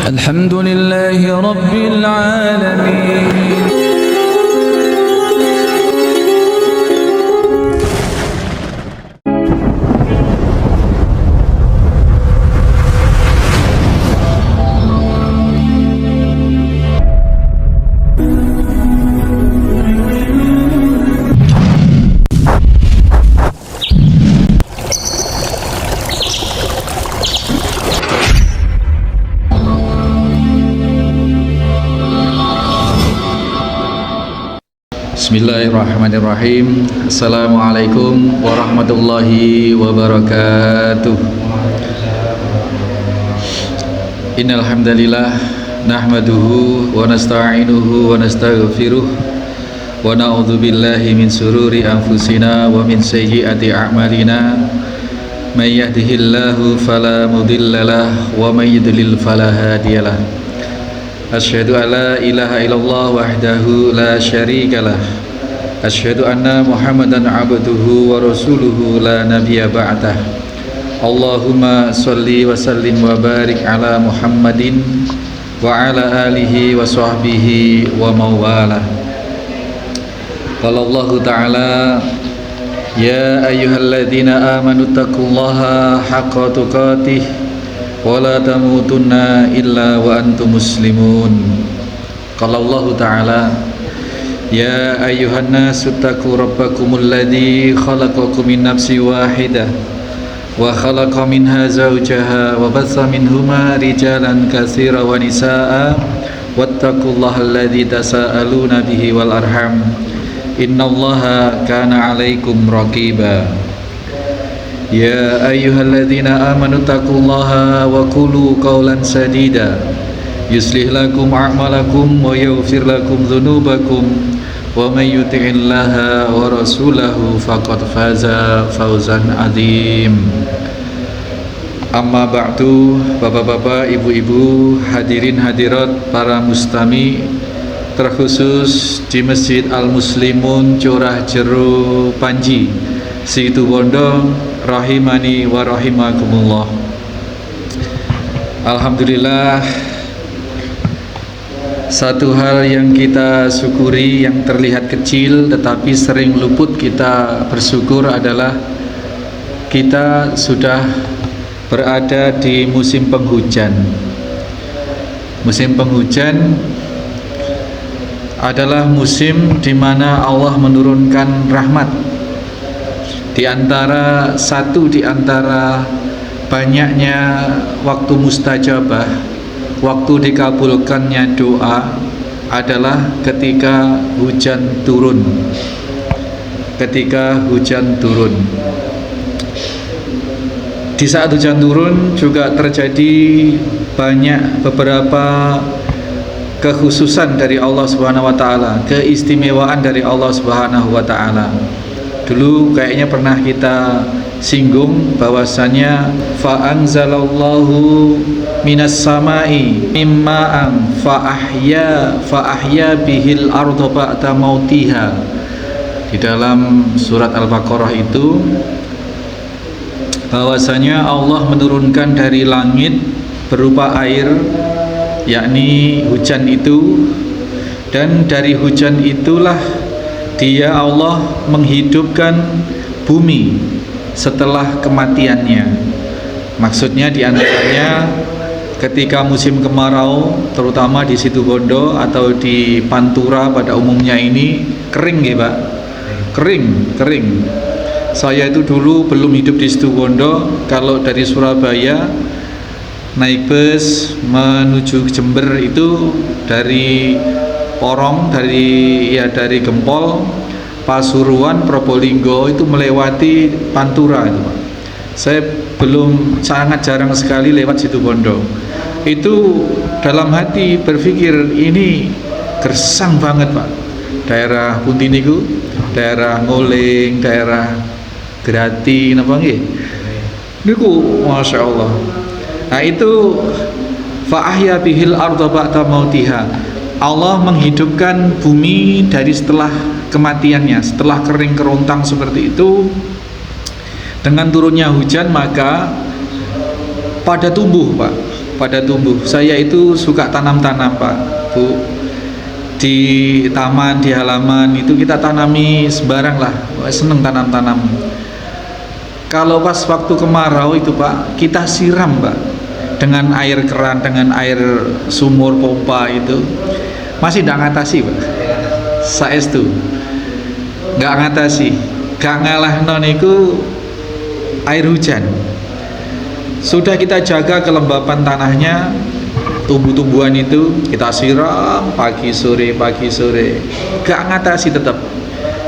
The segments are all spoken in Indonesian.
الحمد لله رب العالمين. Bismillahirrahmanirrahim. Assalamualaikum warahmatullahi wabarakatuh. Innal hamdalillah nahmaduhu wa nasta'inuhu wa nastaghfiruh wa na'udzu billahi min sururi anfusina wa min sayyiati a'malina. May yahdihillahu fala mudhillalah wa may yudlil fala hadiyalah. Asyhadu an la ilaha illallah wahdahu la syarikalah. Asyhadu anna Muhammadan abduhu wa rasuluhu la nabiyya ba'dah. Allahumma sholli wa sallim wa barik ala Muhammadin wa ala alihi wa sahbihi wa mawalah. Qala Allah ta'ala ya ayyuhalladzina amanu taqullaha haqqa tuqatih wa la tamutunna illa wa antum muslimun. Qala Allah ta'ala ya ayyuhan nasu taqu rabbakumul ladzi khalaqakum min nafsin wahidah wa khalaqa minha zawjaha wa batha minhuma rijalan katsiran wa nisaa'a wattaqullaha alladzi tasaaluna bihi wal arham innallaha kana 'alaikum raqiba. Ya ayyuhalladzina amanu taqullaha wa qulu qawlan sadida yuslih lakum a'malakum wa yaghfir lakum dhunubakum wa may yuti'illaha wa rasulahu faqad faza fawzan adzim. Amma ba'du, bapak-bapak, ibu-ibu, hadirin hadirat para mustami, terkhusus di Masjid Al-Muslimun Curah Jero Panji Situbondo, rahimani wa rahimakumullah. Alhamdulillah, satu hal yang kita syukuri yang terlihat kecil tetapi sering luput kita bersyukur adalah kita sudah berada di musim penghujan. Musim penghujan adalah musim di mana Allah menurunkan rahmat. Di antara banyaknya waktu mustajabah, waktu dikabulkannya doa adalah ketika hujan turun. Ketika hujan turun. Di saat hujan turun juga terjadi banyak beberapa kekhususan dari Allah Subhanahu wa taala, keistimewaan dari Allah Subhanahu wa taala. Dulu kayaknya pernah kita singgung bahwasanya fa anzalallahu minas samai mimma'an fa ahya bihil arda ba'da mautiha. Di dalam surat Al-Baqarah itu bahwasanya Allah menurunkan dari langit berupa air, yakni hujan itu, dan dari hujan itulah Dia Allah menghidupkan bumi setelah kematiannya. Maksudnya diantaranya ketika musim kemarau, terutama di Situbondo atau di Pantura pada umumnya ini kering ya Pak, kering. Saya itu dulu belum hidup di Situbondo, kalau dari Surabaya naik bus menuju Jember itu dari Porong, dari Gempol, Pasuruan, Probolinggo itu melewati Pantura itu Pak. Saya sangat jarang sekali lewat Situbondo. Itu dalam hati berpikir ini gersang banget Pak. Daerah Puntiniku, daerah Nguling, daerah Grati, napa nggih? Niku Masya Allah. Nah itu fa ahya bihil arda ba'da mautiha. Allah menghidupkan bumi dari setelah kematiannya, setelah kering kerontang seperti itu. Dengan turunnya hujan maka pada tumbuh Pak, pada tumbuh. Saya itu suka tanam-tanam Pak, Bu. Di taman, di halaman itu kita tanami sembarang lah, seneng tanam-tanam. Kalau pas waktu kemarau itu Pak, kita siram Pak dengan air keran, dengan air sumur pompa itu masih tidak ngatasi Pak. Saestu nggak ngatasi, gak ngalah noniku air hujan. Sudah kita jaga kelembapan tanahnya, tumbuh-tumbuhan itu kita siram pagi sore, gak ngatasi tetap.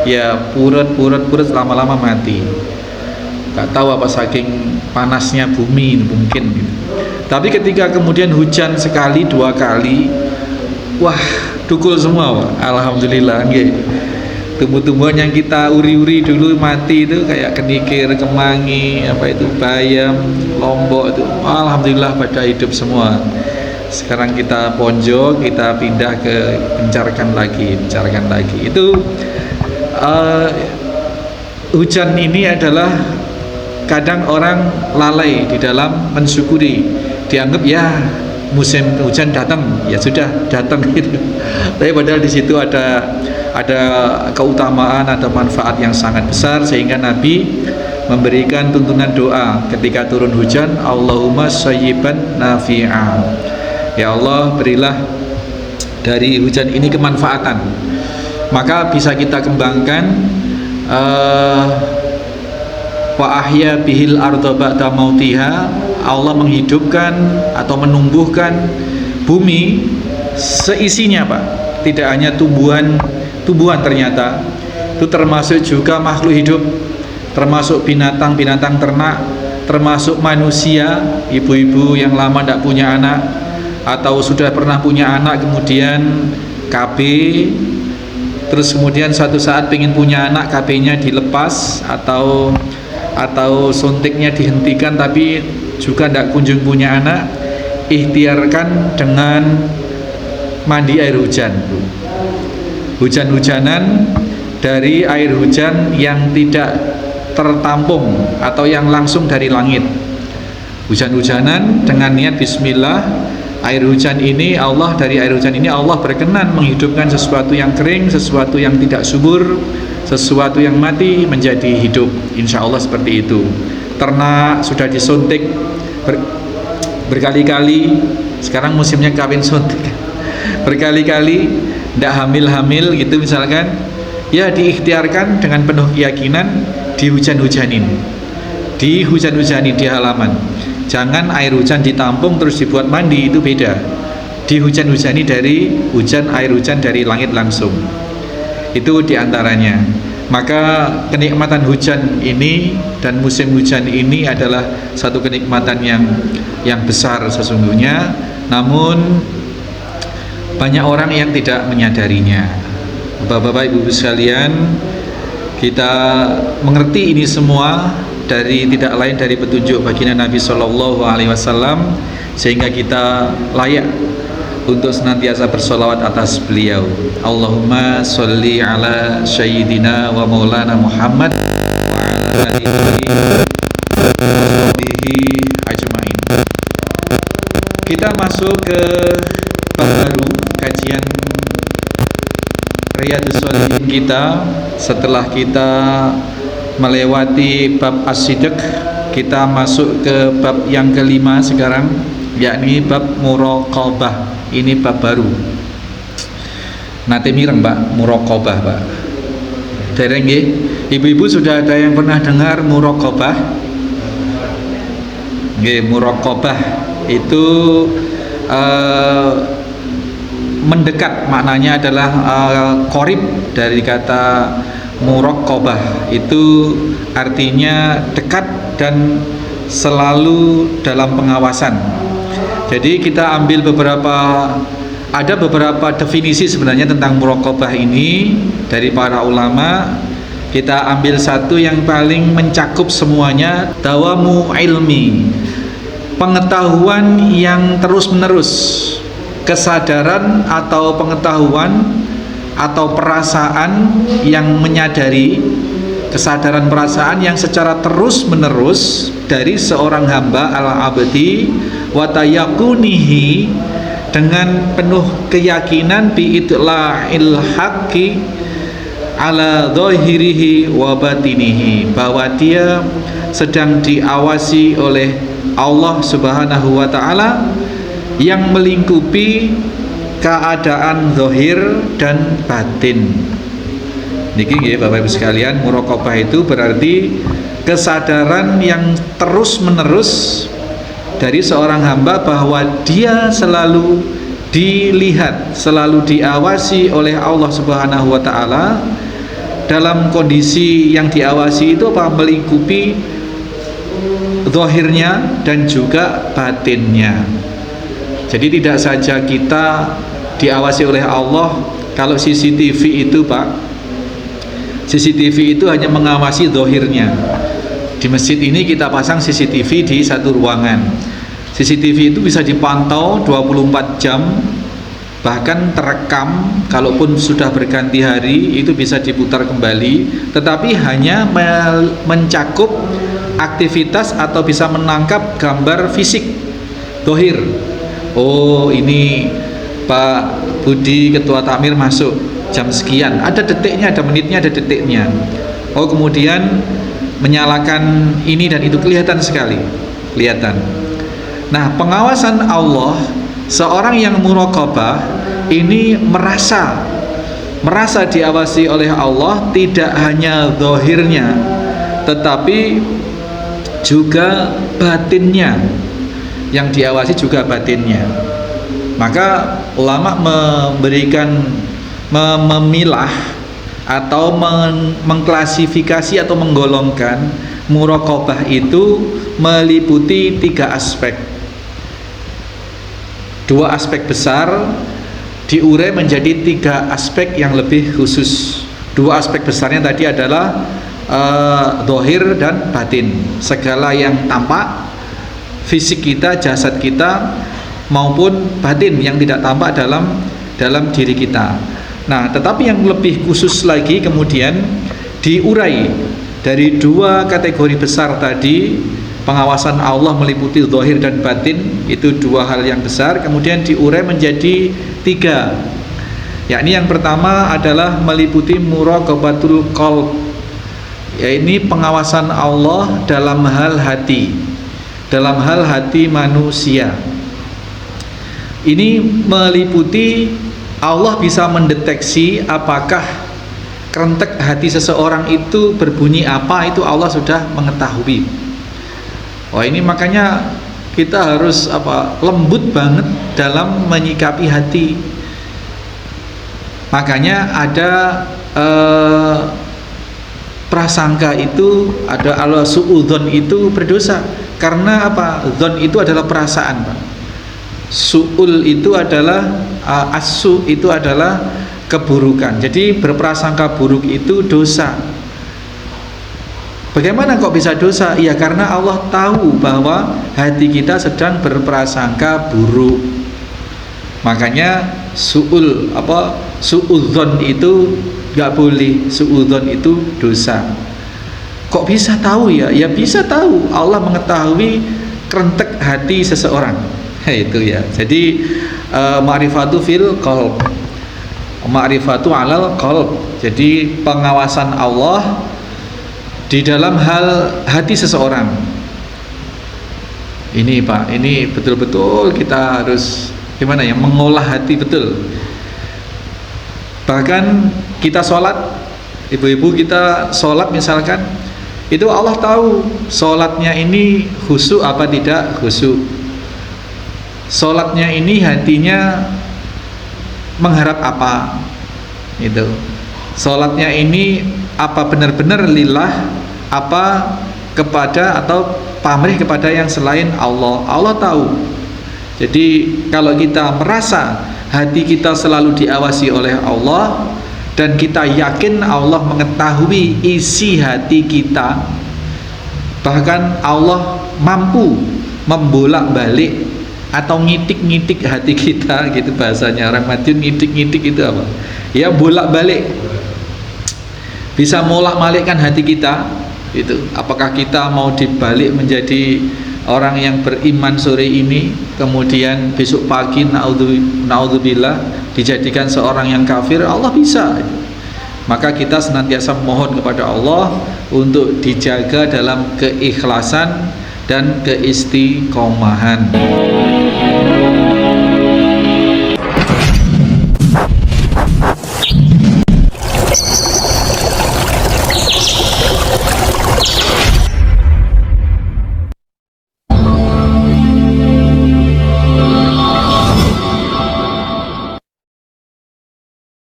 Ya purut lama-lama mati. Gak tahu apa saking panasnya bumi mungkin gitu. Tapi ketika kemudian hujan sekali, 2 kali, wah dukul semua Pak. Alhamdulillah nggih. Tumbuh-tumbuhan yang kita uri-uri dulu mati itu kayak kenikir, kemangi, apa itu bayam, lombok itu, alhamdulillah pada hidup semua. Sekarang kita ponjok, kita pindah ke pencarkan lagi. Itu hujan ini adalah kadang orang lalai di dalam mensyukuri, dianggap ya musim hujan datang, ya sudah datang gitu. Tapi padahal di situ ada keutamaan, ada manfaat yang sangat besar, sehingga Nabi memberikan tuntunan doa ketika turun hujan, Allahumma sayyiban nafi'a. Ya Allah, berilah dari hujan ini kemanfaatan. Maka bisa kita kembangkan wa ahya bihil arda ba'da mautiha. Allah menghidupkan atau menumbuhkan bumi seisinya Pak. Tidak hanya tumbuhan ternyata, itu termasuk juga makhluk hidup, termasuk binatang ternak, termasuk manusia, ibu-ibu yang lama tidak punya anak atau sudah pernah punya anak kemudian KB, terus kemudian suatu saat pengen punya anak, KB-nya dilepas atau suntiknya dihentikan, tapi juga tidak kunjung punya anak, ikhtiarkan dengan mandi air hujan, hujan-hujanan dari air hujan yang tidak tertampung atau yang langsung dari langit. Hujan-hujanan dengan niat bismillah, air hujan ini Allah, dari air hujan ini Allah berkenan menghidupkan sesuatu yang kering, sesuatu yang tidak subur, sesuatu yang mati menjadi hidup. Insya Allah seperti itu. Ternak sudah disuntik berkali-kali, sekarang musimnya kawin suntik, berkali-kali tidak hamil gitu misalkan, ya diikhtiarkan dengan penuh keyakinan, dihujan-hujanin di halaman. Jangan air hujan ditampung terus dibuat mandi, itu beda. Dihujan-hujani dari air hujan dari langit langsung. Itu diantaranya. Maka kenikmatan hujan ini dan musim hujan ini adalah satu kenikmatan yang besar sesungguhnya. Namun banyak orang yang tidak menyadarinya. Bapak-bapak, ibu-ibu sekalian, kita mengerti ini semua dari tidak lain dari petunjuk baginda Nabi Shallallahu Alaihi Wasallam, sehingga kita layak untuk senantiasa bersolawat atas beliau. Allahumma sholli ala sayyidina wa maulana Muhammad wa ala alihi wa sahbihi ajma'in. Kita masuk ke bab baru kajian Riyadhus Shalihin kita. Setelah kita melewati bab as-sidq, kita masuk ke bab yang kelima sekarang, yakni bab muraqabah. Ini bab baru. Nate mireng Pak, muraqabah Pak. Dereng nggih? Ibu-ibu sudah ada yang pernah dengar muraqabah? Nggih, muraqabah itu mendekat, maknanya adalah qorib dari kata muraqabah. Itu artinya dekat dan selalu dalam pengawasan. Jadi kita ambil ada beberapa definisi sebenarnya tentang muraqabah ini dari para ulama. Kita ambil satu yang paling mencakup semuanya, dawamu ilmi, pengetahuan yang terus menerus, kesadaran atau pengetahuan atau perasaan yang menyadari, kesadaran perasaan yang secara terus menerus dari seorang hamba al-abdi wa tayaqunihi, dengan penuh keyakinan bi itla'il haqqi ala dhahirihi wa batinihi, bahwa dia sedang diawasi oleh Allah Subhanahu wa taala yang melingkupi keadaan zahir dan batin. Niki nggih Bapak Ibu sekalian, muraqabah itu berarti kesadaran yang terus-menerus dari seorang hamba bahwa dia selalu dilihat, selalu diawasi oleh Allah Subhanahu wa taala. Dalam kondisi yang diawasi itu apa? Melingkupi zahirnya dan juga batinnya. Jadi tidak saja kita diawasi oleh Allah. Kalau CCTV itu Pak, CCTV itu hanya mengawasi zahirnya. Di masjid ini kita pasang CCTV di satu ruangan. CCTV itu bisa dipantau 24 jam, bahkan terekam. Kalaupun sudah berganti hari itu bisa diputar kembali, tetapi hanya mencakup aktivitas atau bisa menangkap gambar fisik zahir. Oh, ini Pak Budi Ketua Takmir masuk jam sekian, ada detiknya, ada menitnya, ada detiknya. Oh, kemudian menyalakan ini dan itu, kelihatan sekali, kelihatan. Nah, pengawasan Allah, seorang yang muraqabah ini merasa diawasi oleh Allah, tidak hanya zahirnya tetapi juga batinnya, yang diawasi juga batinnya. Maka ulama memilah atau mengklasifikasi atau menggolongkan muraqabah itu meliputi 3 aspek. 2 aspek besar diurai menjadi 3 aspek yang lebih khusus. 2 aspek besarnya tadi adalah zahir dan batin, segala yang tampak fisik kita, jasad kita, maupun batin yang tidak tampak dalam diri kita. Nah, tetapi yang lebih khusus lagi kemudian diurai dari 2 kategori besar tadi. Pengawasan Allah meliputi zahir dan batin, itu 2 hal yang besar, kemudian diurai menjadi 3. Yakni yang pertama adalah meliputi muraqabatul qalb, yaitu pengawasan Allah dalam hal hati, dalam hal hati manusia. Ini meliputi Allah bisa mendeteksi apakah kerentek hati seseorang itu berbunyi apa, itu Allah sudah mengetahui. Oh, ini makanya kita harus lembut banget dalam menyikapi hati. Makanya ada prasangka itu, ada suudzon itu berdosa. Karena apa? Dzon itu adalah perasaan, Pak. Su'ul itu adalah asu itu adalah keburukan. Jadi berprasangka buruk itu dosa. Bagaimana kok bisa dosa? Ya karena Allah tahu bahwa hati kita sedang berprasangka buruk. Makanya suudzon itu nggak boleh, suudzon itu dosa. Kok bisa tahu ya? Ya bisa tahu. Allah mengetahui kerentek hati seseorang. Itu ya. Jadi ma'rifatu fil qalb, ma'rifatu alal qalb. Jadi pengawasan Allah di dalam hal hati seseorang. Ini Pak, ini betul-betul kita harus gimana ya, mengolah hati betul. Bahkan kita sholat, ibu-ibu kita sholat misalkan, itu Allah tahu sholatnya ini khusyuk apa tidak khusyuk. Sholatnya ini hatinya mengharap apa, itu. Sholatnya ini apa benar-benar lillah, apa kepada atau pamrih kepada yang selain Allah. Allah tahu. Jadi kalau kita merasa hati kita selalu diawasi oleh Allah, dan kita yakin Allah mengetahui isi hati kita, bahkan Allah mampu membolak-balik atau ngitik-ngitik hati kita, gitu bahasanya orang Madiun. Ngitik-ngitik itu apa? Ya bolak-balik, bisa molak-malikkan hati kita. Itu apakah kita mau dibalik menjadi orang yang beriman sore ini kemudian besok pagi naudzubillah dijadikan seorang yang kafir, Allah bisa. Maka kita senantiasa mohon kepada Allah untuk dijaga dalam keikhlasan dan keistiqomahan.